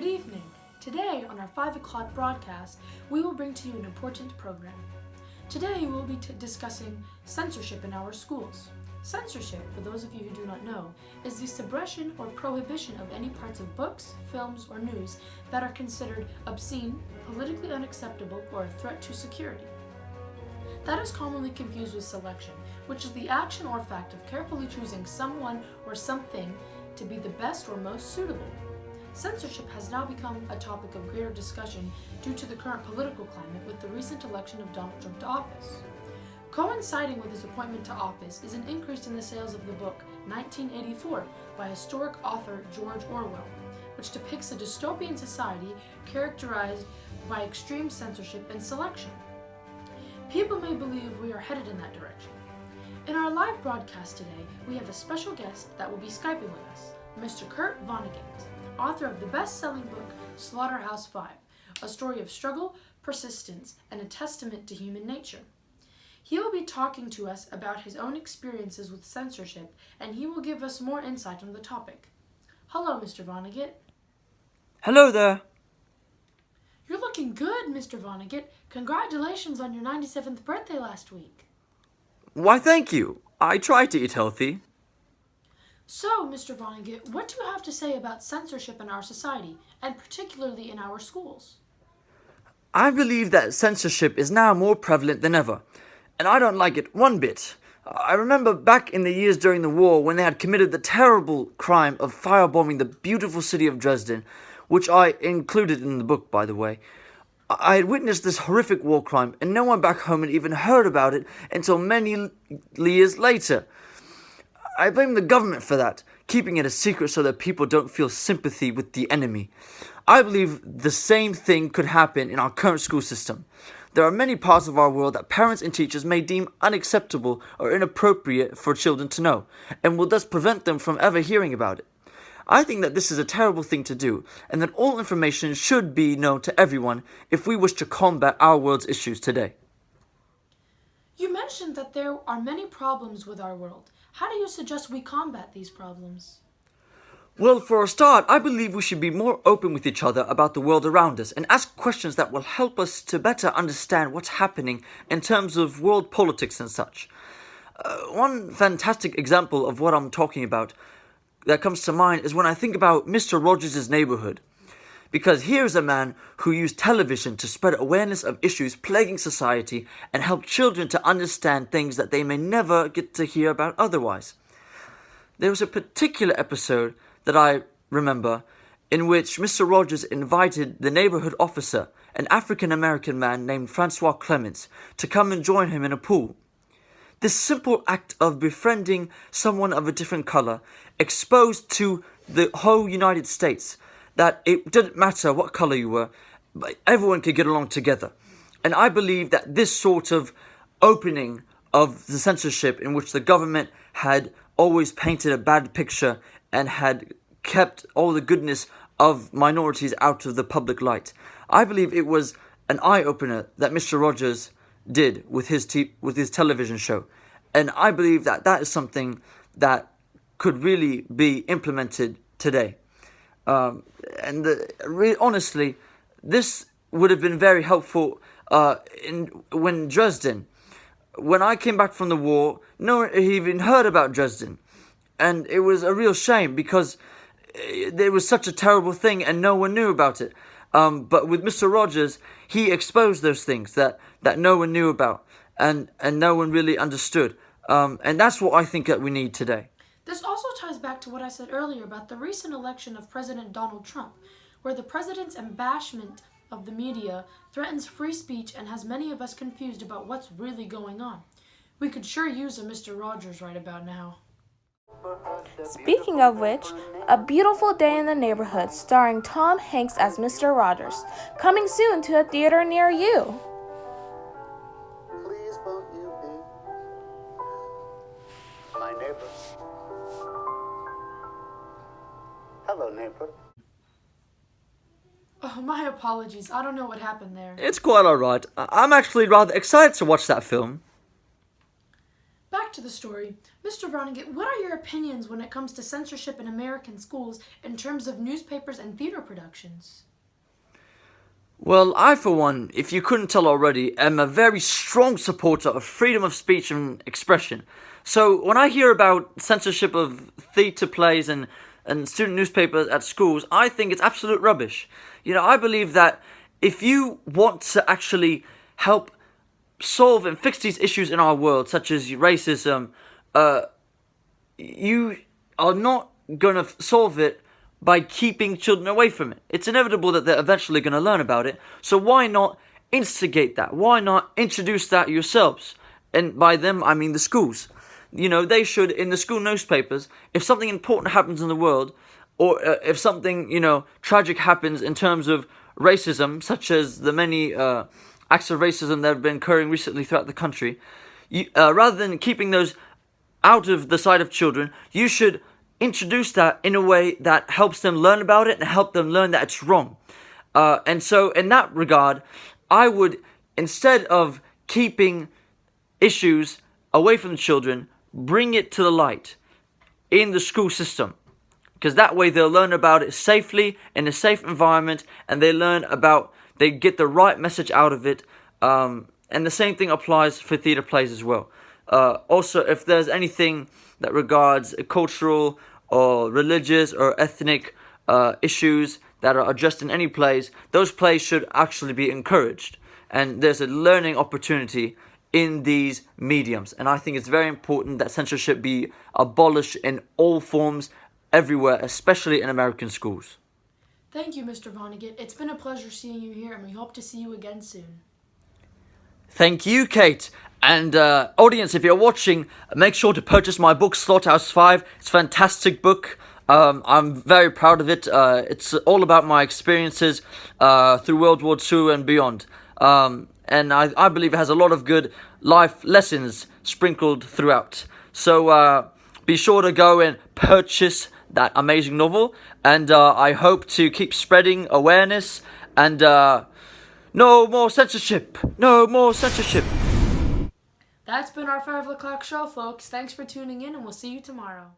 Good evening. Today, on our 5 o'clock broadcast, we will bring to you an important program. Today, we will be discussing censorship in our schools. Censorship, for those of you who do not know, is the suppression or prohibition of any parts of books, films, or news that are considered obscene, politically unacceptable, or a threat to security. That is commonly confused with selection, which is the action or fact of carefully choosing someone or something to be the best or most suitable. Censorship has now become a topic of greater discussion due to the current political climate with the recent election of Donald Trump to office. Coinciding with his appointment to office is an increase in the sales of the book 1984 by historic author George Orwell, which depicts a dystopian society characterized by extreme censorship and selection. People may believe we are headed in that direction. In our live broadcast today, we have a special guest that will be Skyping with us, Mr. Kurt Vonnegut, author of the best-selling book Slaughterhouse-Five, a story of struggle, persistence, and a testament to human nature. He will be talking to us about his own experiences with censorship, and he will give us more insight on the topic. Hello, Mr. Vonnegut. Hello there. You're looking good, Mr. Vonnegut. Congratulations on your 97th birthday last week. Why, thank you. I try to eat healthy. So, Mr. Vonnegut, what do you have to say about censorship in our society, and particularly in our schools? I believe that censorship is now more prevalent than ever, and I don't like it one bit. I remember back in the years during the war when they had committed the terrible crime of firebombing the beautiful city of Dresden, which I included in the book, by the way. I had witnessed this horrific war crime, and no one back home had even heard about it until many years later. I blame the government for that, keeping it a secret so that people don't feel sympathy with the enemy. I believe the same thing could happen in our current school system. There are many parts of our world that parents and teachers may deem unacceptable or inappropriate for children to know, and will thus prevent them from ever hearing about it. I think that this is a terrible thing to do, and that all information should be known to everyone if we wish to combat our world's issues today. You mentioned that there are many problems with our world. How do you suggest we combat these problems? Well, for a start, I believe we should be more open with each other about the world around us and ask questions that will help us to better understand what's happening in terms of world politics and such. One fantastic example of what I'm talking about that comes to mind is when I think about Mr. Rogers' Neighborhood. Because here's a man who used television to spread awareness of issues plaguing society and help children to understand things that they may never get to hear about otherwise. There was a particular episode that I remember in which Mr. Rogers invited the neighborhood officer, an African-American man named Francois Clements, to come and join him in a pool. This simple act of befriending someone of a different color exposed to the whole United States that it didn't matter what color you were, but everyone could get along together. And I believe that this sort of opening of the censorship in which the government had always painted a bad picture and had kept all the goodness of minorities out of the public light. I believe it was an eye-opener that Mr. Rogers did with his television show. And I believe that that is something that could really be implemented today. Honestly, this would have been very helpful when Dresden. When I came back from the war, no one even heard about Dresden. And it was a real shame because there was such a terrible thing and no one knew about it. But with Mr. Rogers, he exposed those things that no one knew about and no one really understood. And that's what I think that we need today. This also ties back to what I said earlier about the recent election of President Donald Trump, where the president's embashment of the media threatens free speech and has many of us confused about what's really going on. We could sure use a Mr. Rogers right about now. Speaking of which, A Beautiful Day in the Neighborhood, starring Tom Hanks as Mr. Rogers, coming soon to a theater near you. Please won't you be my neighbor? Hello, neighbor. Oh, my apologies. I don't know what happened there. It's quite alright. I'm actually rather excited to watch that film. Back to the story, Mr. Vonnegut, what are your opinions when it comes to censorship in American schools in terms of newspapers and theater productions? Well, I, for one, if you couldn't tell already, am a very strong supporter of freedom of speech and expression. So when I hear about censorship of theatre plays and student newspapers at schools, I think it's absolute rubbish. I believe that if you want to actually help solve and fix these issues in our world, such as racism, you are not going to solve it by keeping children away from it. It's inevitable that they're eventually going to learn about it. So why not instigate that? Why not introduce that yourselves? And by them, I mean the schools. They should, in the school newspapers, if something important happens in the world, or if something, tragic happens in terms of racism, such as the many acts of racism that have been occurring recently throughout the country, rather than keeping those out of the sight of children, you should introduce that in a way that helps them learn about it and help them learn that it's wrong. And so in that regard, I would, instead of keeping issues away from the children, bring it to the light in the school system. Because that way they'll learn about it safely, in a safe environment, and they get the right message out of it. And the same thing applies for theatre plays as well. Also, if there's anything that regards cultural or religious or ethnic issues that are addressed in any plays, those plays should actually be encouraged. And there's a learning opportunity in these mediums. And I think it's very important that censorship be abolished in all forms, everywhere, especially in American schools. Thank you, Mr. Vonnegut. It's been a pleasure seeing you here, and we hope to see you again soon. Thank you, Kate. And audience, if you're watching, make sure to purchase my book, Slaughterhouse 5. It's a fantastic book. I'm very proud of it. It's all about my experiences through World War II and beyond. And I believe it has a lot of good life lessons sprinkled throughout. So be sure to go and purchase that amazing novel. And I hope to keep spreading awareness and no more censorship. No more censorship. That's been our 5 o'clock show, folks. Thanks for tuning in, and we'll see you tomorrow.